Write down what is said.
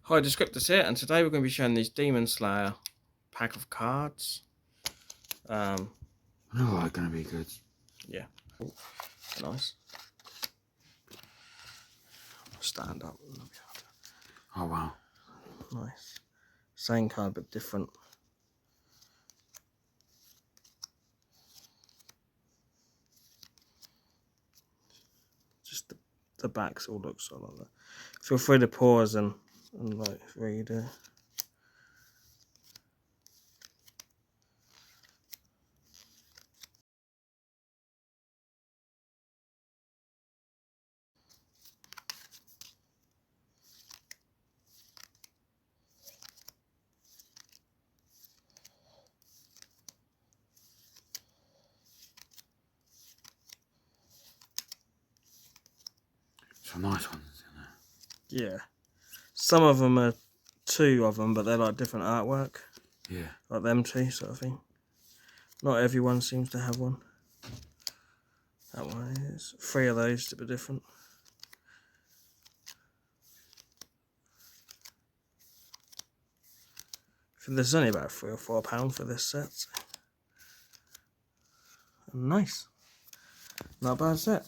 Hi, Descriptors here, and today we're going to be showing these Demon Slayer pack of cards. Oh, they're gonna be good. Yeah, nice. Stand up. Oh wow. Nice. Same card but different. Just the backs all look sort of like that. Feel free to pause and like read it. Some nice ones in there. Yeah. Some of them are two of them, but they're like different artwork. Yeah. Like them two sort of thing. Not everyone seems to have one. That one is. Three of those to be different. There's only about £3 or £4 for this set. So. Nice. Not a bad set.